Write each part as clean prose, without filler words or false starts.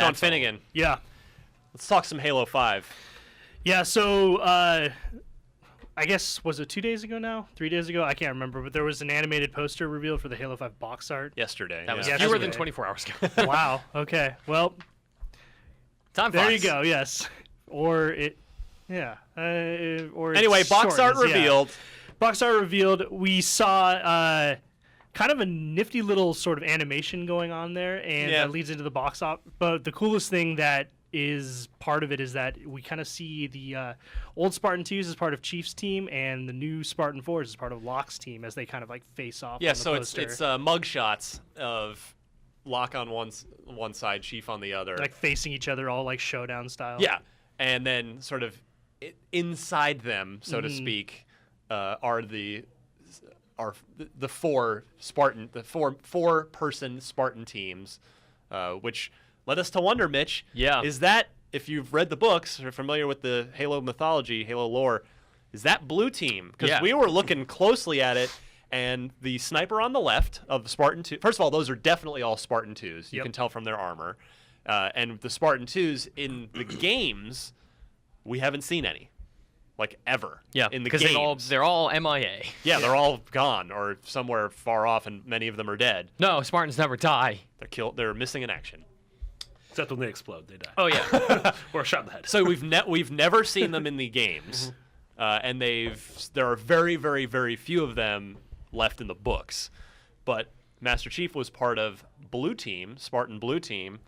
Sean Finnegan. Yeah. Let's talk some Halo 5. Yeah, so I guess, was it 2 days ago now? 3 days ago? I can't remember, but there was an animated poster revealed for the Halo 5 box art. Yesterday. That was Yeah. fewer Yesterday. than 24 hours ago. Wow, okay. Well, Time there Fox. you go, yes. Or it, yeah. Or Anyway, it's box art shortened, yeah. revealed. Box art revealed. We saw kind of a nifty little sort of animation going on there, and that leads into the box op. But the coolest thing that is part of it is that we kind of see the old Spartan 2s as part of Chief's team, and the new Spartan 4s as part of Locke's team as they kind of like face off. Yeah, on the so poster. it's mug shots of Locke on one side, Chief on the other. like facing each other, all like showdown style. Yeah, and then sort of inside them, so to speak, are the four four-person Spartan teams, which led us to wonder, Mitch. Yeah. Is that, if you've read the books or familiar with the Halo mythology, Halo lore, is that blue team? Because we were looking closely at it, and the sniper on the left of the Spartan 2. First of all, those are definitely all Spartan 2s. You can tell from their armor. And the Spartan 2s in the games, we haven't seen any. Like, ever. Yeah, in the because games. they're all MIA. Yeah, they're all gone or somewhere far off, and many of them are dead. No, Spartans never die. They're killed. They're missing in action. Except when they explode, they die. Oh, yeah. Or shot in the head. So we've never seen them in the games, and there are very, very, very few of them left in the books. But Master Chief was part of Blue Team, Spartan Blue Team,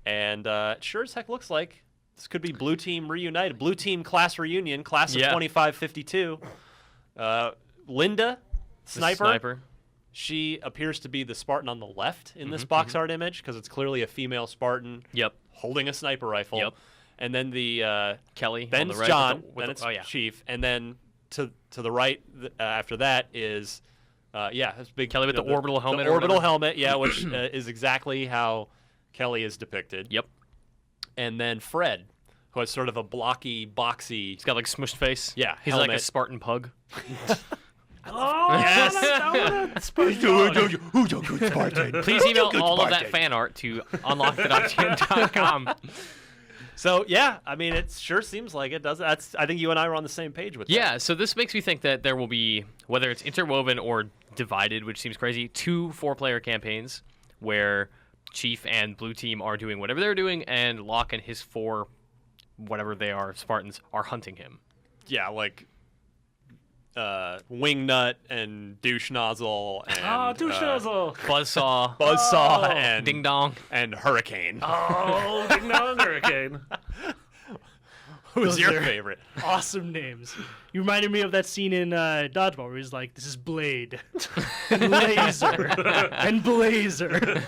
and it sure as heck looks like this could be Blue Team reunited. Blue Team class reunion, class of 2552. Linda, Sniper. She appears to be the Spartan on the left in this box art image because it's clearly a female Spartan holding a sniper rifle. Yep. And then the Kelly then on the it's right. John, with then the, it's Chief, and then to the right after that is it's big Kelly with the orbital helmet The or orbital whatever. helmet, which is exactly how Kelly is depicted. Yep. And then Fred, who has sort of a blocky, boxy. He's got like smushed face. Yeah, He's like a helmet. Spartan pug. Oh, Yes. Please email all of that fan art to unlockthedoctane.com. So yeah, I mean, it sure seems like it does. I think you and I were on the same page with that. Yeah, so this makes me think that there will be, whether it's interwoven or divided, which seems crazy, 2 4-player campaigns where Chief and Blue Team are doing whatever they're doing, and Locke and his 4, whatever they are, Spartans, are hunting him. Yeah, like Wingnut and Douche Nozzle and douche nozzle. Buzzsaw, and Ding Dong. and Hurricane. Oh, Ding Dong Hurricane. Who's Those your are favorite? Awesome names. You reminded me of that scene in Dodgeball where he's like, "This is Blade, and Laser, and Blazer."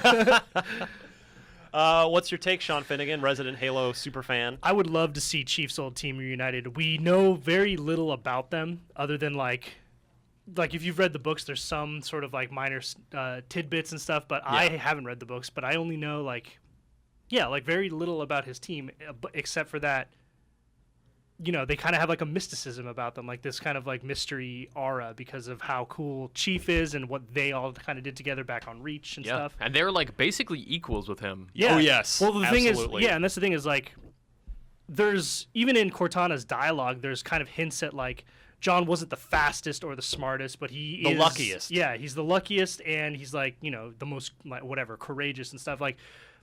What's your take, Sean Finnegan, resident Halo superfan? I would love to see Chiefs old team reunited. We know very little about them other than like if you've read the books, there's some sort of like minor tidbits and stuff. But I haven't read the books, but I only know very little about his team, except for that. You know, they kind of have like a mysticism about them, like this kind of like mystery aura because of how cool Chief is and what they all kind of did together back on Reach and stuff. And they're like basically equals with him. Yeah. Oh, yes. Well, the thing Absolutely. is, and that's the thing is like, there's even in Cortana's dialogue, there's kind of hints at like John wasn't the fastest or the smartest, but he The is luckiest. Yeah, he's the luckiest, and he's like the most like whatever courageous and stuff. Like,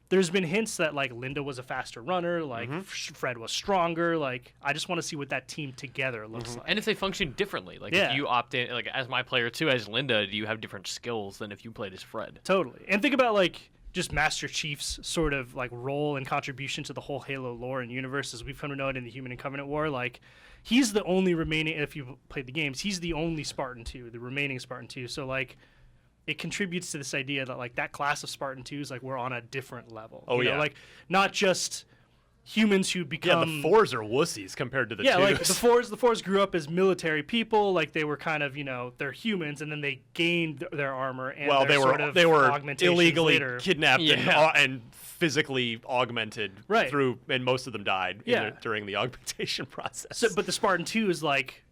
there's been hints that like Linda was a faster runner, like Fred was stronger. Like, I just want to see what that team together looks like. And if they function differently, like if you opt in, like as my player too, as Linda, do you have different skills than if you played as Fred? Totally. And think about like just Master Chief's sort of like role and contribution to the whole Halo lore and universe as we've come to know it in the Human and Covenant War. Like, he's the only remaining, if you've played the games, he's the only Spartan 2, the remaining Spartan 2. So like, it contributes to this idea that like that class of Spartan 2s, like we're on a different level. Oh, you know? yeah. Like, not just humans who become Yeah, the 4s are wussies compared to the 2s. yeah, like the fours grew up as military people, like they were kind of, they're humans, and then they gained their armor and they sort of were augmentations illegally later. kidnapped Yeah. and physically augmented Right. through, and most of them died Yeah. during the augmentation process. So, but the Spartan 2 is like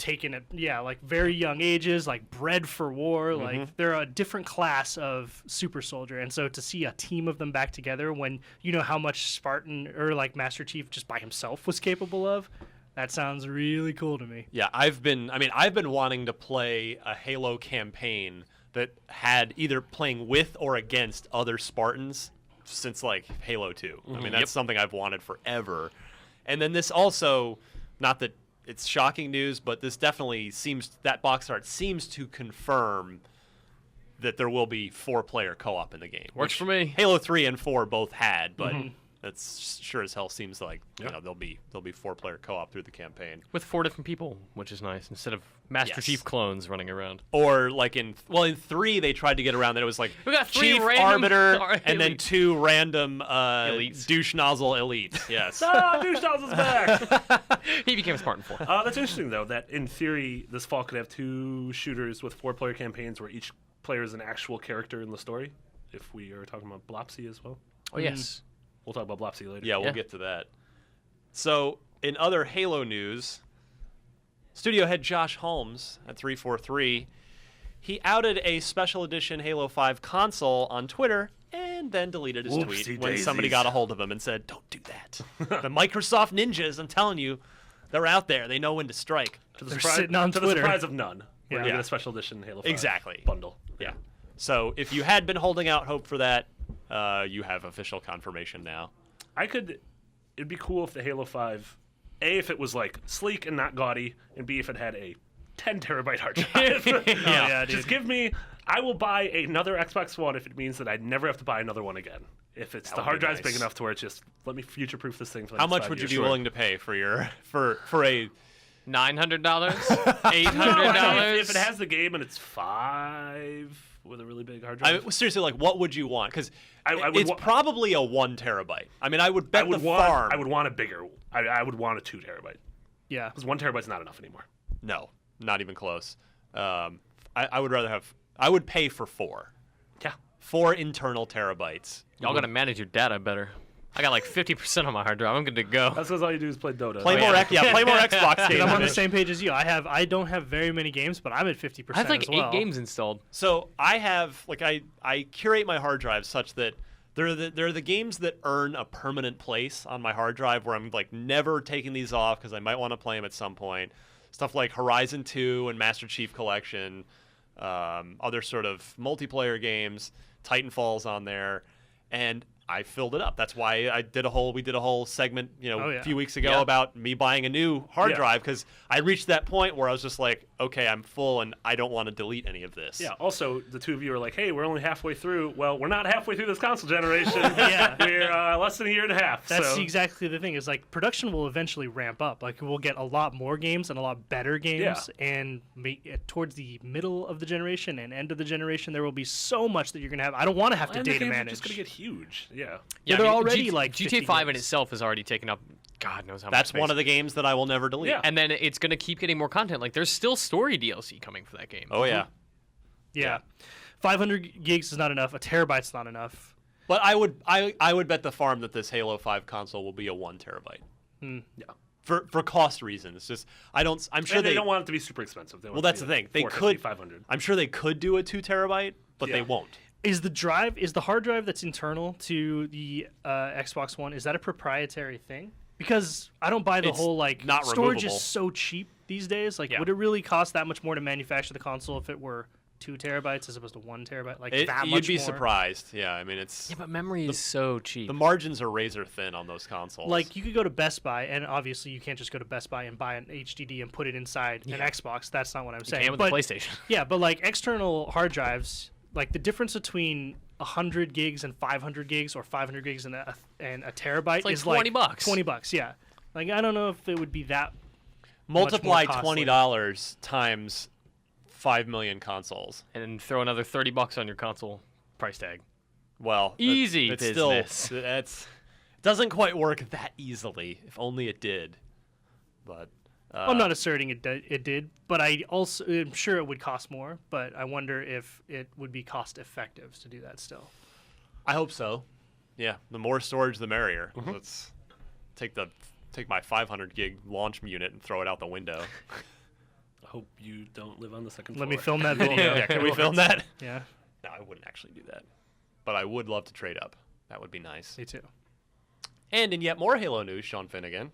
taken at like very young ages, like bred for war. Like they're a different class of super soldier, and so to see a team of them back together when you know how much Spartan or like Master Chief just by himself was capable of, that sounds really cool to me. Yeah, I've been wanting to play a Halo campaign that had either playing with or against other Spartans since like Halo 2. I mean, that's something I've wanted forever. And then this also, not that it's shocking news, but this definitely that box art seems to confirm that there will be 4-player co-op in the game. Works for me. Halo 3 and 4 both had, but that's sure as hell seems like you know there'll be 4-player co-op through the campaign With 4 different people, which is nice, instead of Master Yes. Chief clones running around. or like in 3 they tried to get around that it was like We got 3 Chief, random Arbiter, and then elites. 2 random Elites. douche nozzle elites. Yes. Douche Nozzle's back. He became a Spartan 4. That's interesting, though, that in theory, this fall could have 2 shooters with 4-player campaigns where each player is an actual character in the story, if we are talking about Blopsy as well. Oh, yes. We'll talk about Blopsy later. Yeah, we'll Yeah. get to that. So, in other Halo news, studio head Josh Holmes at 343, he outed a special edition Halo 5 console on Twitter and then deleted his tweet Whoopsie when somebody daisies. got a hold of him and said, "Don't do that." The Microsoft ninjas, I'm telling you, they're out there. They know when to strike. To the They're surprise, sitting on to Twitter. the surprise of none. We're going to Yeah. get a special edition Halo 5 Exactly. bundle. Yeah. So, if you had been holding out hope for that, you have official confirmation now. It'd be cool if the Halo 5, A, if it was like sleek and not gaudy, and B, if it had a 10 terabyte hard drive. yeah, dude. Just give me, I will buy another Xbox One if it means that I'd never have to buy another one again. If it's the would hard be drive's nice. big enough to where it's just, let me future proof this thing for the How next much 5 would you years. be Sure. willing to pay for for a $900? No, $800? if it has the game and it's 5 with a really big hard drive. seriously, like, what would you want? Because I would it's wa- probably a 1 terabyte. I mean, I would I bet would the want, farm. I would want a bigger, I would want a 2 terabyte. Yeah. Because 1 terabyte's not enough anymore. No, not even close. I would rather have. I would pay for 4. Yeah. 4 internal terabytes. Y'all gotta manage your data better. I got like 50% on my hard drive. I'm good to go. That's because all you do is play Dota. Play Oh, more, yeah. play more Xbox Dude, games. I'm on the man. same page as you. I don't have very many games, but I'm at 50% I have like as well. 8 games installed. So I have I curate my hard drive such that they're the games that earn a permanent place on my hard drive where I'm like never taking these off because I might want to play them at some point. Stuff like Horizon 2 and Master Chief Collection, other sort of multiplayer games. Titanfall's on there, and I filled it up. That's why we did a whole segment, a few weeks ago Yeah. about me buying a new hard Yeah. drive because I reached that point where I was just like, okay, I'm full and I don't want to delete any of this. Yeah. Also, the two of you are like, "Hey, we're only halfway through." Well, we're not halfway through this console generation. Yeah. We're less than a year and a half. That's so. exactly the thing. Is like production will eventually ramp up. Like we'll get a lot more games and a lot better games. And towards the middle of the generation and end of the generation, there will be so much that you're gonna have. I don't want to have to And the data games are manage. just gonna get huge. Yeah. Yeah, they're already like GTA 50 5 in games. itself has already taken up God knows how much That's space. one of the games that I will never delete. Yeah. And then it's gonna keep getting more content. Like there's still story DLC coming for that game. Oh yeah. Yeah. 500 gigs is not enough. A terabyte's not enough. But I would bet the farm that this Halo 5 console will be a 1 terabyte. Yeah. For cost reasons. Just I'm sure And they don't want it to be super expensive. They want Well, it to that's be the like thing. They 450, could 500. I'm sure they could do a 2 terabyte, but they Yeah. won't. Is the hard drive that's internal to the Xbox One, is that a proprietary thing? Because I don't buy the It's whole like not storage removable. is so cheap these days. Like, Yeah. would it really cost that much more to manufacture the console if it were 2 terabytes as opposed to 1 terabyte? Like that You'd much be more? surprised. Yeah, I mean it's Yeah, but memory is so cheap. the margins are razor thin on those consoles. Like you could go to Best Buy, and obviously you can't just go to Best Buy and buy an HDD and put it inside an Xbox. That's not what I'm saying. and with but the PlayStation. yeah, but like external hard drives, like the difference between 100 gigs and 500 gigs or 500 gigs and a terabyte like is $20. like $20. Yeah, like I don't know if it would be that. multiply much more costly. $20 times 5 million consoles. And then throw another $30 on your console price tag. Well, Easy it's business. still it doesn't quite work that easily. If only it did. But I'm not asserting it did, but I also am sure it would cost more. But I wonder if it would be cost effective to do that still. I hope so. Yeah, the more storage, the merrier. Let's take my 500 gig launch unit and throw it out the window. hope you don't live on the second Let floor. me film that video. Yeah, can we film that? Yeah, No, I wouldn't actually do that. But I would love to trade up. That would be nice. me too. And in yet more Halo news, Sean Finnegan,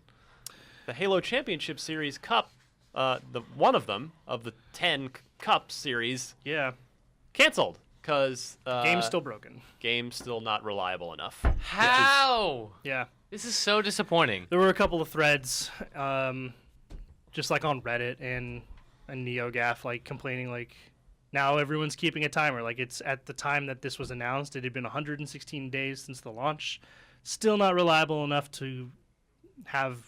the Halo Championship Series Cup, one of them, of the 10 Cup series, Yeah, canceled. Because game's still broken. game's still not reliable enough. How? Yeah. This is so disappointing. There were a couple of threads, just like on Reddit and NeoGaf, like complaining like now everyone's keeping a timer. Like it's at the time that this was announced, it had been 116 days since the launch. Still not reliable enough to have,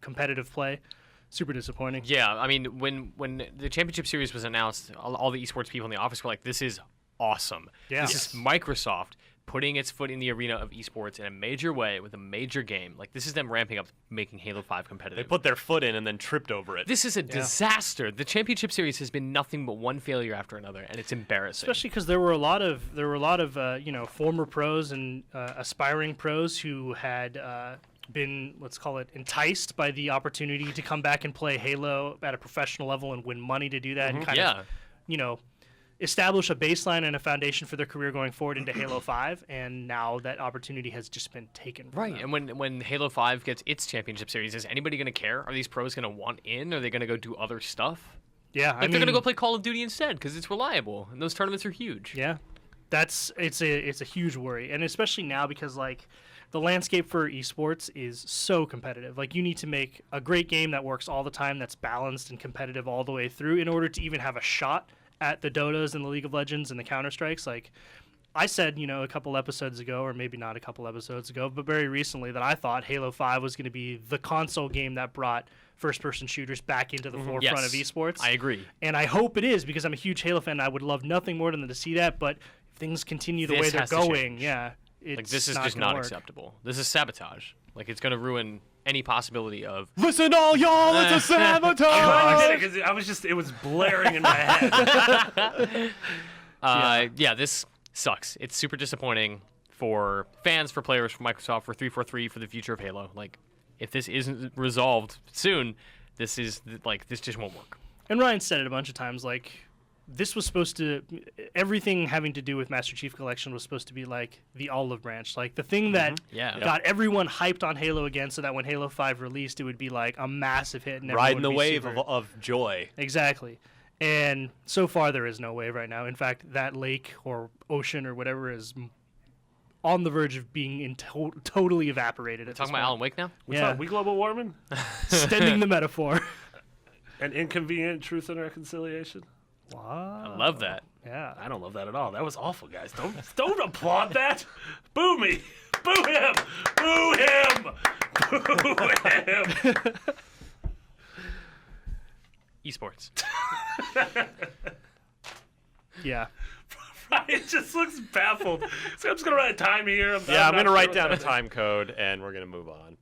competitive play. Super disappointing. Yeah, I mean, when the championship series was announced, all the esports people in the office were like, "This is awesome. Yeah. This is Microsoft putting its foot in the arena of esports in a major way with a major game. Like this is them ramping up, making Halo 5 competitive." They put their foot in and then tripped over it. This is a disaster. The championship series has been nothing but one failure after another, and it's embarrassing. Especially because there were a lot of former pros and aspiring pros who had been, let's call it, enticed by the opportunity to come back and play Halo at a professional level and win money to do that and kind of establish a baseline and a foundation for their career going forward into Halo 5, and now that opportunity has just been taken from Right, them. and when Halo 5 gets its championship series, is anybody going to care? Are these pros going to want in? Are they going to go do other stuff? Yeah, Like they're going to go play Call of Duty instead because it's reliable, and those tournaments are huge. Yeah, it's a huge worry, and especially now because like the landscape for esports is so competitive. Like you need to make a great game that works all the time, that's balanced and competitive all the way through, in order to even have a shot at the Dotas and the League of Legends and the Counter Strikes. Like I said, a couple episodes ago, or maybe not a couple episodes ago, but very recently, that I thought Halo 5 was going to be the console game that brought first-person shooters back into the forefront of esports. I agree. And I hope it is, because I'm a huge Halo fan. I would love nothing more than to see that, but if things continue the way This they're has to going, change. it's Like this is not just gonna not work. acceptable. This is sabotage. Like it's going to ruin any possibility of. Listen, all y'all, it's a sabotage! It was blaring in my head. This sucks. It's super disappointing for fans, for players, for Microsoft, for 343, for the future of Halo. Like, if this isn't resolved soon, this just won't work. And Ryan said it a bunch of times, like, this was supposed to, everything having to do with Master Chief Collection was supposed to be like the olive branch, like the thing that Yeah. got everyone hyped on Halo again, so that when Halo 5 released, it would be like a massive hit. And everyone Riding would the be wave super- of joy. Exactly. And so far, there is no wave right now. In fact, that lake or ocean or whatever is on the verge of being totally evaporated. At Talking this about Alan point. Wake now? Yeah. We global warming Extending the metaphor. and inconvenient truth and reconciliation. Wow. I love that. Yeah. I don't love that at all. That was awful, guys. Don't applaud that. Boo me. Boo him. Boo him. Boo him. Esports. Yeah. Ryan just looks baffled. So I'm just gonna write a time here. I'm going to write down a time code, and we're going to move on.